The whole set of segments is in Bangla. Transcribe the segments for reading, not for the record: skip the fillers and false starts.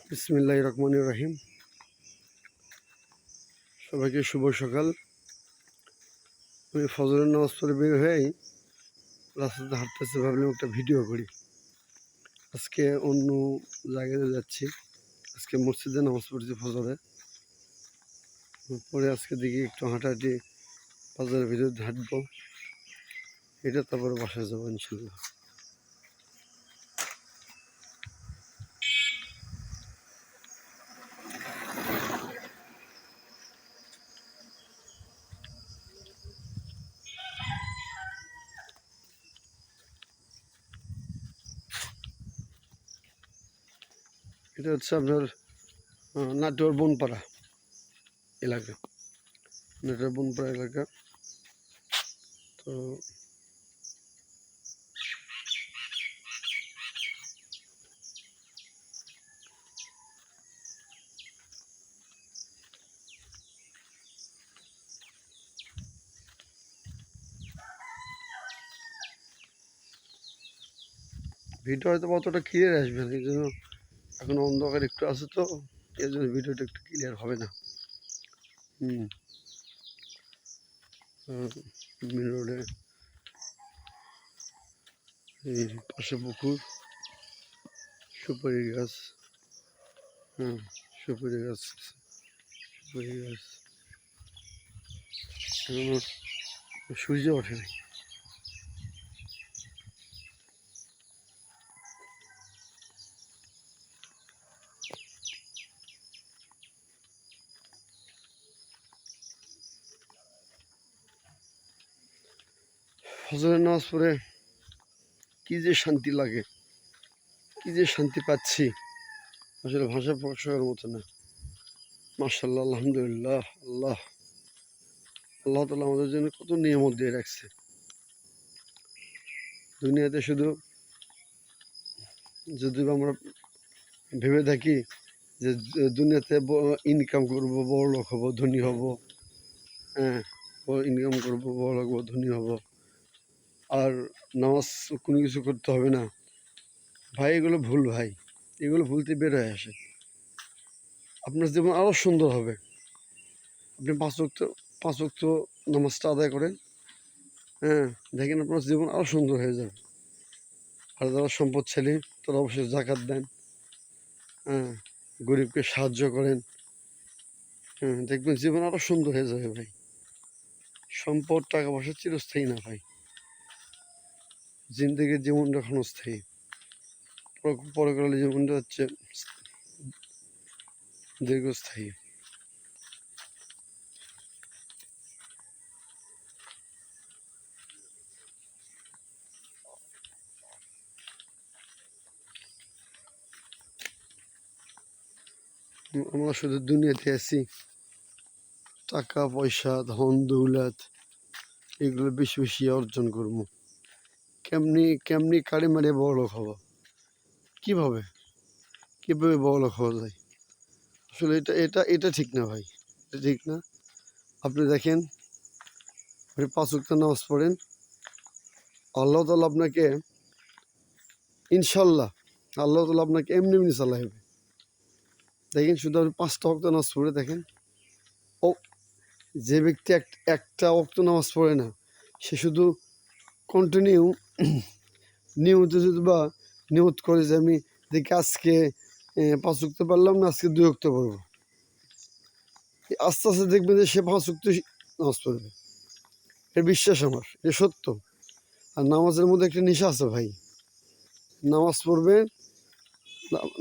বিসমিল্লাহির রহমানির রহিম। সবাইকে শুভ সকাল। আমি ফজরের নামাজ পড়ে বের হয়েই রাস্তাতে হাঁটতেছি, ভাবলাম একটা ভিডিও করি। আজকে অন্য জায়গায় যাচ্ছি, আজকে মসজিদে নামাজ পড়ছি ফজরে পরে। আজকে দেখি একটু হাঁটাহাঁটি বাজারের ভিতরে হাঁটবো, এটা তারপরে বাসায় যাবো ইনশাল্লাহ। এটা হচ্ছে আপনার নাটোর বনপাড়া এলাকা, নাটোর বনপাড়া এলাকা। তো ভিডিও হয়তো অতটা ক্লিয়ার আসবে না, এই জন্য এখন অন্ধকার একটু আছে, তো এই জন্য ভিডিওটা একটু ক্লিয়ার হবে না। মেন রোডে এই পাশে পুকুর, সুপারি গাছ, সুপারি গাছ, সুপারি গাছ এখনো সূর্য ওঠেনি। ফজরের নামাজ পড়ে কি যে শান্তি লাগে, কি যে শান্তি পাচ্ছি, আসলে ভাষা প্রকাশ করার মতো না। মাশাআল্লাহ, আলহামদুলিল্লাহ। আল্লাহ আল্লাহ তাআলা আমাদের জন্য কত নিয়ামত দিয়ে রাখছে। দুনিয়াতে শুধু যদি আমরা ভেবে থাকি যে দুনিয়াতে ইনকাম করবো, বড় লোক হবো, ধনী হব, হ্যাঁ, ইনকাম করবো, বড় লোক হবো, ধনী হব, আর নামাজ কোনো কিছু করতে হবে না, ভাই এগুলো ভুল। ভাই এগুলো ভুলতে বের হয়ে আসে, আপনার জীবন আরও সুন্দর হবে। আপনি পাঁচ ওয়াক্ত নামাজটা আদায় করেন, হ্যাঁ, দেখেন আপনার জীবন আরও সুন্দর হয়ে যাবে। আর যারা সম্পদশালী তারা অবশ্যই জাকাত দেন, হ্যাঁ, গরিবকে সাহায্য করেন, হ্যাঁ, দেখবেন জীবন আরও সুন্দর হয়ে যাবে ভাই। সম্পদ টাকা পয়সা চিরস্থায়ী না ভাই, জিন্দগির জীবনটা ক্ষণস্থায়ী, পরকালের জীবনটা হচ্ছে দীর্ঘস্থায়ী। আমরা শুধু দুনিয়াতে আছি, টাকা পয়সা ধন দৌলত এগুলো বেশি বেশি অর্জন করবো, কেমনি কেমনি কাড়ি মারে বড়লোক হবো, কিভাবে কিভাবে বড়লোক হওয়া যায়। আসলে এটা এটা এটা ঠিক না ভাই, এটা ঠিক না। আপনি দেখেন, আপনি 5 ওয়াক্ত নামাজ পড়েন, আল্লাহ তাআলা আপনাকে ইনশাল্লাহ, আল্লাহ তাআলা আপনাকে এমনি এমনি চালাইবে। দেখেন, শুধু আপনি 5টা ওয়াক্ত নামাজ পড়ে দেখেন, ও যে ব্যক্তি একটা ওয়াক্ত নামাজ পড়ে না, সে শুধু কন্টিনিউ নিয়মিত যদি বা নিয়ত করে যে আমি দেখি আজকে 5 ওয়াক্ত পারলাম না, আজকে 2 ওয়াক্ত পড়বো, আস্তে আস্তে দেখবেন যে সে 5 ওয়াক্ত নামাজ পড়বে। এর বিশ্বাস আমার, এ সত্য। আর নামাজের মধ্যে একটা নেশা আছে ভাই, নামাজ পড়বে,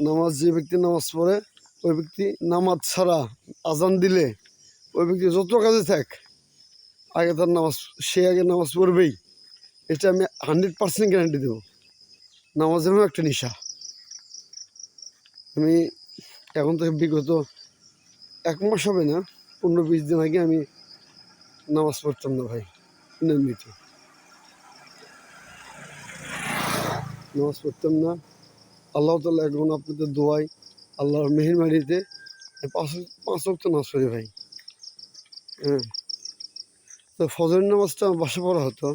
নামাজ যে ব্যক্তি নামাজ পড়ে, ওই ব্যক্তি নামাজ ছাড়া আজান দিলে ওই ব্যক্তি যত কাজে থাক, আগে তার নামাজ, সে আগে নামাজ পড়বেই। এটা আমি 100% গ্যারান্টি দেবো। নামাজের একটা নেশা। আমি এখন থেকে বিগত 1 মাস হবে না, 15-20 দিন আগে আমি নামাজ পড়তাম না ভাই, নিয়মিত নামাজ পড়তাম না। আল্লাহ তাআলা এখন আপনাদের দোয়ায়, আল্লাহর মেহেরবানিতে 5 ওয়াক্ত নামাজ পড়ি ভাই, হ্যাঁ। তো ফজরের নামাজটা বাসা পড়া হতো,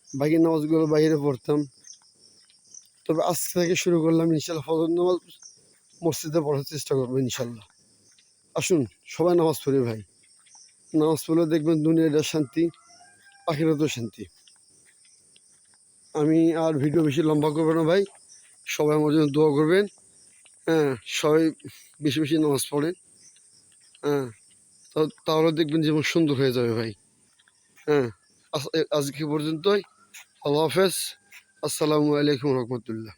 বাকি নামাজগুলো বাইরে পড়তাম। তবে আজ থেকে শুরু করলাম ইনশাল্লাহ ফজর নামাজ মসজিদে পড়ার চেষ্টা করবো ইনশাল্লাহ। আসুন সবাই নামাজ পড়ি ভাই, নামাজ পড়লে দেখবেন দুনিয়াটা শান্তি, আখিরাতেও শান্তি। আমি আর ভিডিও বেশি লম্বা করবো না ভাই, সবাই আমার জন্য দোয়া করবেন। হ্যাঁ, সবাই বেশি বেশি নামাজ পড়েন। হ্যাঁ, তাহলে দেখবেন জীবন সুন্দর হয়ে যাবে ভাই। হ্যাঁ, আজকে পর্যন্তই। আল্লাহ হাফেজ। আসসালামু আলাইকুম রহমতুল্লাহ।